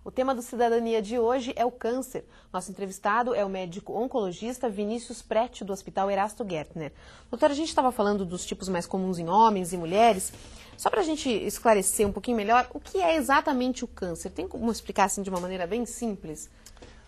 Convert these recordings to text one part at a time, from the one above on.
O tema do Cidadania de hoje é o câncer. Nosso entrevistado é o médico oncologista Vinícius Preti, do Hospital Erasto Gärtner. Doutora, a gente estava falando dos tipos mais comuns em homens e mulheres. Só para a gente esclarecer um pouquinho melhor, o que é exatamente o câncer? Tem como explicar assim de uma maneira bem simples?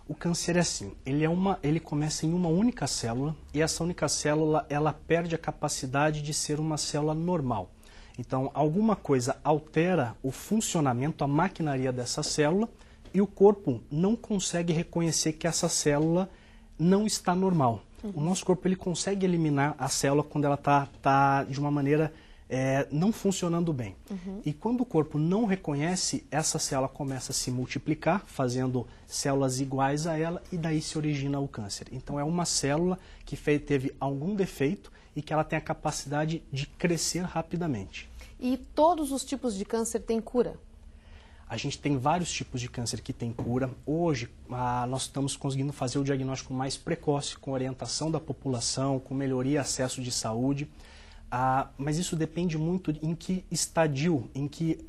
O câncer é assim, ele começa em uma única célula e essa única célula ela perde a capacidade de ser uma célula normal. Então, alguma coisa altera o funcionamento, a maquinaria dessa célula e o corpo não consegue reconhecer que essa célula não está normal. O nosso corpo ele consegue eliminar a célula quando ela está de uma maneira não funcionando bem. E quando o corpo não reconhece, essa célula começa a se multiplicar, fazendo células iguais a ela, e daí se origina o câncer. Então é uma célula que teve algum defeito e que ela tem a capacidade de crescer rapidamente. E todos os tipos de câncer têm cura? A gente tem vários tipos de câncer que têm cura. Hoje, nós estamos conseguindo fazer o diagnóstico mais precoce, com orientação da população, com melhoria e acesso de saúde. Mas isso depende muito em que estadio, em que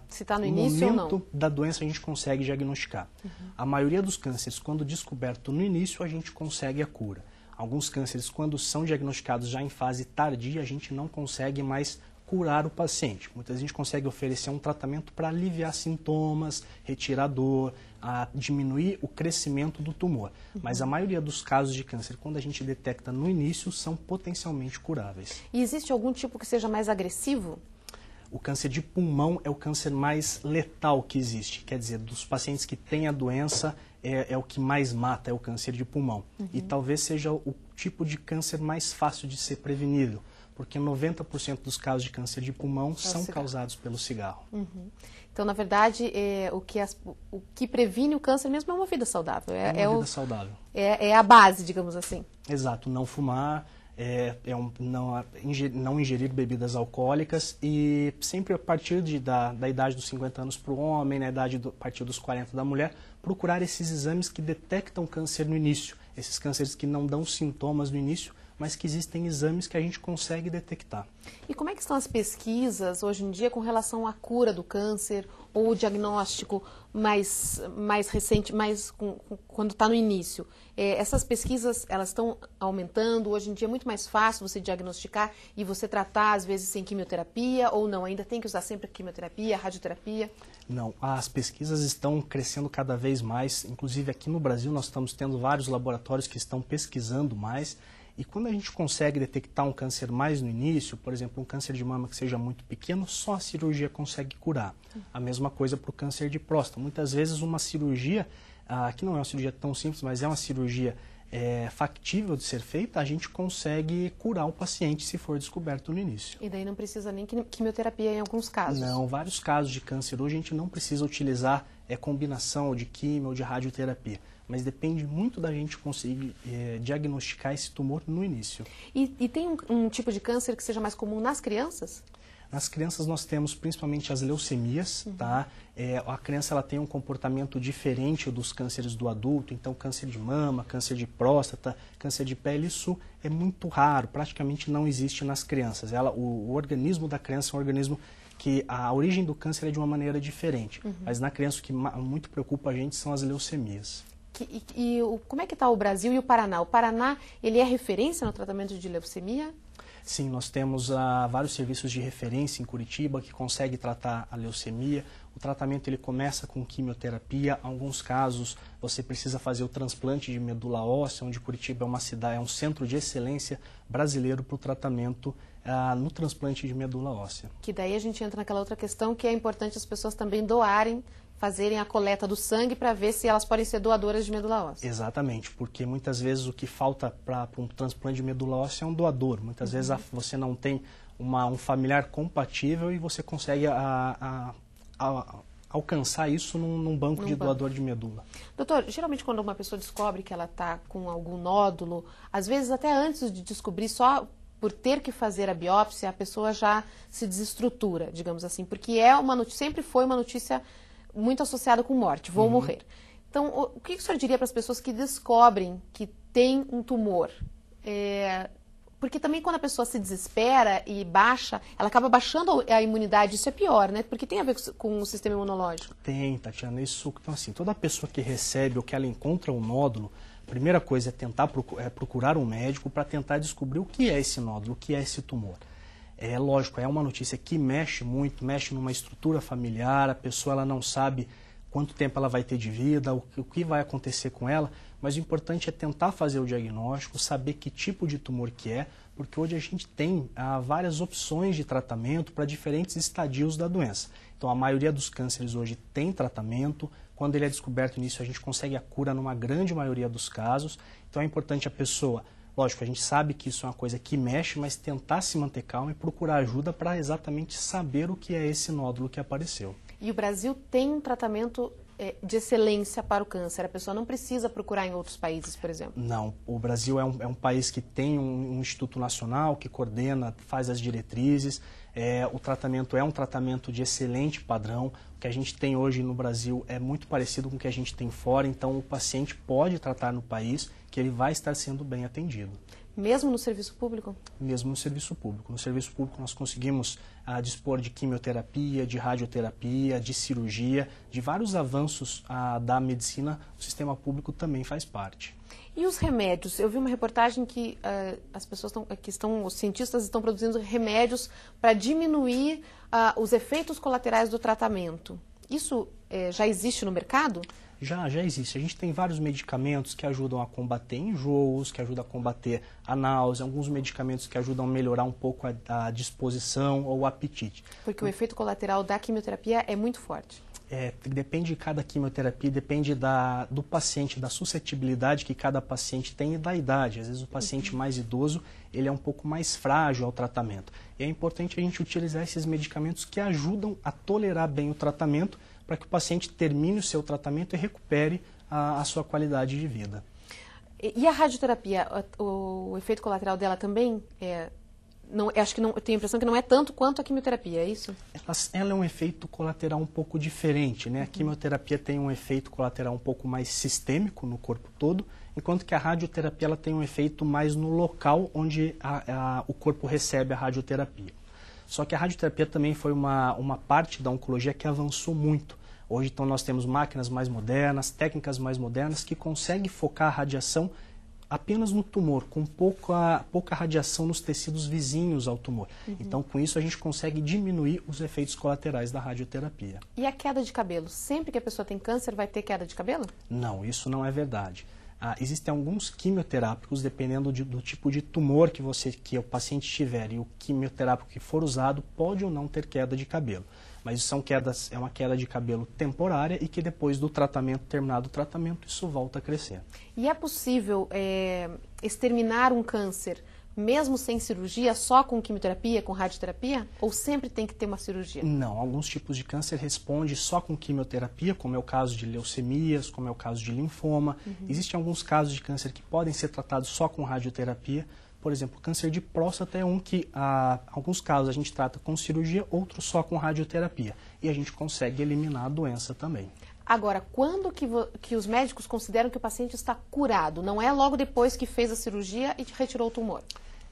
Se está no início momento ou não. da doença a gente consegue diagnosticar. A maioria dos cânceres, quando descoberto no início, a gente consegue a cura. Alguns cânceres, quando são diagnosticados já em fase tardia, a gente não consegue mais curar o paciente. Muitas vezes a gente consegue oferecer um tratamento para aliviar sintomas, retirar dor, diminuir o crescimento do tumor. Mas a maioria dos casos de câncer, quando a gente detecta no início, são potencialmente curáveis. E existe algum tipo que seja mais agressivo? O câncer de pulmão é o câncer mais letal que existe. Quer dizer, dos pacientes que têm a doença, é o que mais mata, é o câncer de pulmão. E talvez seja o tipo de câncer mais fácil de ser prevenido, porque 90% dos casos de câncer de pulmão são causados pelo cigarro. Então, na verdade, o que previne o câncer mesmo é uma vida saudável. É uma vida saudável. É a base, digamos assim. Exato, não fumar, não ingerir bebidas alcoólicas e sempre a partir da idade dos 50 anos para o homem, a partir dos 40 da mulher, procurar esses exames que detectam câncer no início. Esses cânceres que não dão sintomas no início, mas que existem exames que a gente consegue detectar. E como é que estão as pesquisas hoje em dia com relação à cura do câncer ou o diagnóstico mais recente, quando está no início? Essas pesquisas, elas estão aumentando? Hoje em dia é muito mais fácil você diagnosticar e você tratar, às vezes, sem quimioterapia ou não? Ainda tem que usar sempre quimioterapia, radioterapia? Não, as pesquisas estão crescendo cada vez mais. Inclusive, aqui no Brasil, nós estamos tendo vários laboratórios que estão pesquisando mais. E quando a gente consegue detectar um câncer mais no início, por exemplo, um câncer de mama que seja muito pequeno, só a cirurgia consegue curar. A mesma coisa para o câncer de próstata. Muitas vezes uma cirurgia, que não é uma cirurgia tão simples, mas é uma cirurgia factível de ser feita, a gente consegue curar o paciente se for descoberto no início. E daí não precisa nem quimioterapia em alguns casos? Não, vários casos de câncer hoje a gente não precisa utilizar combinação de quimio ou de radioterapia. Mas depende muito da gente conseguir diagnosticar esse tumor no início. E tem um tipo de câncer que seja mais comum nas crianças? Nas crianças nós temos principalmente as leucemias, tá? A criança ela tem um comportamento diferente dos cânceres do adulto, então câncer de mama, câncer de próstata, câncer de pele, isso é muito raro, praticamente não existe nas crianças. O organismo da criança é um organismo que a origem do câncer é de uma maneira diferente, mas na criança o que muito preocupa a gente são as leucemias. Como é que está o Brasil e o Paraná? O Paraná, ele é referência no tratamento de leucemia? Sim, nós temos vários serviços de referência em Curitiba que conseguem tratar a leucemia. O tratamento ele começa com quimioterapia. Em alguns casos, você precisa fazer o transplante de medula óssea, onde Curitiba é uma cidade, é um centro de excelência brasileiro para o tratamento no transplante de medula óssea. Que daí a gente entra naquela outra questão que é importante as pessoas também doarem, fazerem a coleta do sangue para ver se elas podem ser doadoras de medula óssea. Exatamente, porque muitas vezes o que falta para um transplante de medula óssea é um doador. Muitas vezes você não tem um familiar compatível e você consegue alcançar isso num banco de doador de medula. Doutor, geralmente quando uma pessoa descobre que ela está com algum nódulo, às vezes até antes de descobrir, só por ter que fazer a biópsia, a pessoa já se desestrutura, digamos assim, porque sempre foi uma notícia muito associada com morte, vou morrer. Então, o que o senhor diria para as pessoas que descobrem que tem um tumor? Porque também quando a pessoa se desespera e baixa, ela acaba baixando a imunidade, isso é pior, né? Porque tem a ver com o sistema imunológico. Tem, Tatiana, isso, então assim, toda pessoa que recebe ou que ela encontra um nódulo, a primeira coisa é tentar procurar um médico para tentar descobrir o que é esse nódulo, o que é esse tumor. É lógico, é uma notícia que mexe muito, mexe numa estrutura familiar, a pessoa ela não sabe quanto tempo ela vai ter de vida, o que vai acontecer com ela, mas o importante é tentar fazer o diagnóstico, saber que tipo de tumor que é, porque hoje a gente tem várias opções de tratamento para diferentes estadios da doença. Então a maioria dos cânceres hoje tem tratamento, quando ele é descoberto nisso a gente consegue a cura numa grande maioria dos casos, então é importante a pessoa, lógico, a gente sabe que isso é uma coisa que mexe, mas tentar se manter calma e procurar ajuda para exatamente saber o que é esse nódulo que apareceu. E o Brasil tem um tratamento de excelência para o câncer. A pessoa não precisa procurar em outros países, por exemplo. Não, o Brasil é um país que tem um Instituto Nacional que coordena, faz as diretrizes. O tratamento é um tratamento de excelente padrão. O que a gente tem hoje no Brasil é muito parecido com o que a gente tem fora, então o paciente pode tratar no país que ele vai estar sendo bem atendido. Mesmo no serviço público? Mesmo no serviço público. No serviço público nós conseguimos dispor de quimioterapia, de radioterapia, de cirurgia, de vários avanços da medicina, o sistema público também faz parte. E os remédios? Eu vi uma reportagem que os cientistas estão produzindo remédios para diminuir os efeitos colaterais do tratamento. Isso já existe no mercado? Já existe. A gente tem vários medicamentos que ajudam a combater enjoos, que ajudam a combater a náusea, alguns medicamentos que ajudam a melhorar um pouco a disposição ou o apetite. Porque o efeito colateral da quimioterapia é muito forte. Depende de cada quimioterapia, depende do paciente, da suscetibilidade que cada paciente tem e da idade. Às vezes o paciente mais idoso, ele é um pouco mais frágil ao tratamento. E é importante a gente utilizar esses medicamentos que ajudam a tolerar bem o tratamento para que o paciente termine o seu tratamento e recupere a sua qualidade de vida. E a radioterapia, o efeito colateral dela também eu tenho a impressão que não é tanto quanto a quimioterapia, é isso? Ela é um efeito colateral um pouco diferente, né? A quimioterapia tem um efeito colateral um pouco mais sistêmico no corpo todo, enquanto que a radioterapia ela tem um efeito mais no local onde o corpo recebe a radioterapia. Só que a radioterapia também foi uma parte da oncologia que avançou muito. Hoje, então, nós temos máquinas mais modernas, técnicas mais modernas que conseguem focar a radiação apenas no tumor, com pouca radiação nos tecidos vizinhos ao tumor. Então, com isso, a gente consegue diminuir os efeitos colaterais da radioterapia. E a queda de cabelo? Sempre que a pessoa tem câncer, vai ter queda de cabelo? Não, isso não é verdade. Existem alguns quimioterápicos, dependendo do tipo de tumor que o paciente tiver e o quimioterápico que for usado, pode ou não ter queda de cabelo. Mas é uma queda de cabelo temporária e que depois do tratamento, terminado o tratamento, isso volta a crescer. E é possível exterminar um câncer mesmo sem cirurgia, só com quimioterapia, com radioterapia? Ou sempre tem que ter uma cirurgia? Não, alguns tipos de câncer respondem só com quimioterapia, como é o caso de leucemias, como é o caso de linfoma. Existem alguns casos de câncer que podem ser tratados só com radioterapia. Por exemplo, o câncer de próstata é um que, alguns casos, a gente trata com cirurgia, outros só com radioterapia. E a gente consegue eliminar a doença também. Agora, quando que os médicos consideram que o paciente está curado? Não é logo depois que fez a cirurgia e retirou o tumor?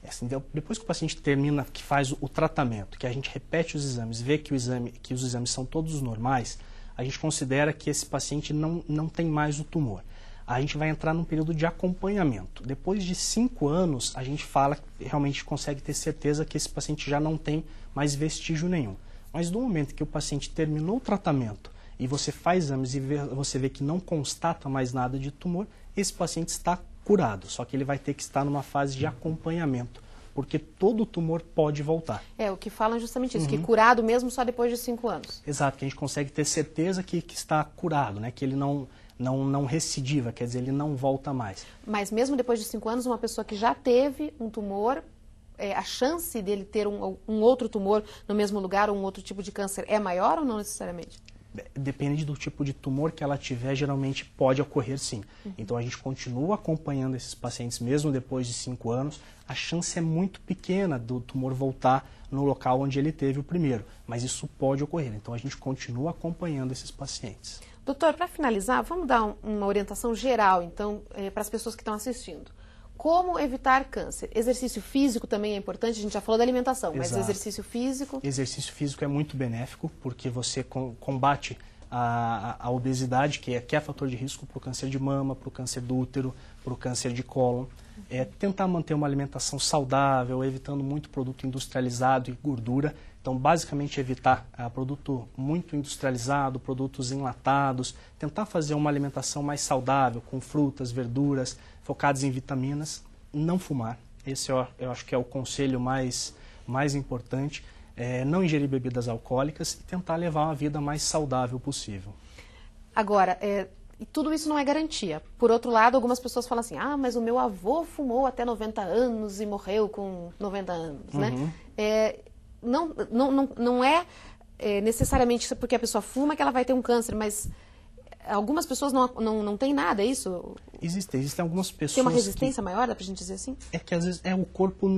Assim, depois que o paciente termina, que faz o tratamento, que a gente repete os exames, vê que os exames são todos normais, a gente considera que esse paciente não tem mais o tumor. A gente vai entrar num período de acompanhamento. Depois de 5 anos, a gente fala, realmente consegue ter certeza que esse paciente já não tem mais vestígio nenhum. Mas no momento que o paciente terminou o tratamento e você faz exames e você vê que não constata mais nada de tumor, esse paciente está curado, só que ele vai ter que estar numa fase de acompanhamento, porque todo tumor pode voltar. O que falam justamente isso, que curado mesmo só depois de 5 anos. Exato, que a gente consegue ter certeza que está curado, né? Que ele não recidiva, quer dizer, ele não volta mais. Mas mesmo depois de 5 anos, uma pessoa que já teve um tumor, a chance dele ter um outro tumor no mesmo lugar ou um outro tipo de câncer é maior ou não necessariamente? Depende do tipo de tumor que ela tiver, geralmente pode ocorrer sim. Então a gente continua acompanhando esses pacientes mesmo depois de 5 anos. A chance é muito pequena do tumor voltar no local onde ele teve o primeiro, mas isso pode ocorrer. Então a gente continua acompanhando esses pacientes. Doutor, para finalizar, vamos dar uma orientação geral, então, para as pessoas que estão assistindo. Como evitar câncer? Exercício físico também é importante, a gente já falou da alimentação, mas Exato. exercício físico... Exercício físico é muito benéfico, porque você combate a obesidade, que é fator de risco para o câncer de mama, para o câncer do útero, para o câncer de cólon. Tentar manter uma alimentação saudável, evitando muito produto industrializado e gordura. Então, basicamente, evitar produto muito industrializado, produtos enlatados, tentar fazer uma alimentação mais saudável, com frutas, verduras, focados em vitaminas, não fumar. Esse eu acho que é o conselho mais importante. Não ingerir bebidas alcoólicas e tentar levar uma vida mais saudável possível. Agora, e tudo isso não é garantia. Por outro lado, algumas pessoas falam assim, mas o meu avô fumou até 90 anos e morreu com 90 anos, né? Não é necessariamente porque a pessoa fuma que ela vai ter um câncer, mas algumas pessoas não têm nada, é isso? Existem algumas pessoas... Tem uma resistência maior, dá pra gente dizer assim? É que às vezes o corpo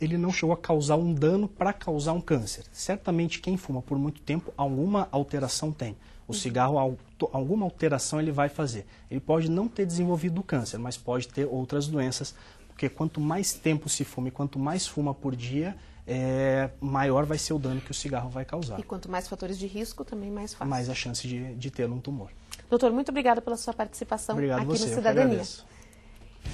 ele não chegou a causar um dano para causar um câncer. Certamente quem fuma por muito tempo, alguma alteração tem. O cigarro, alguma alteração ele vai fazer. Ele pode não ter desenvolvido o câncer, mas pode ter outras doenças, porque quanto mais tempo se fuma e quanto mais fuma por dia, maior vai ser o dano que o cigarro vai causar. E quanto mais fatores de risco, também mais fácil. Mais a chance de ter um tumor. Doutor, muito obrigada pela sua participação aqui no Cidadania.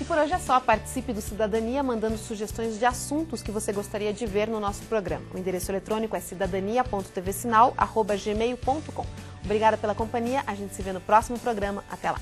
E por hoje é só. Participe do Cidadania mandando sugestões de assuntos que você gostaria de ver no nosso programa. O endereço eletrônico é cidadania.tvsinal@gmail.com. Obrigada pela companhia. A gente se vê no próximo programa. Até lá.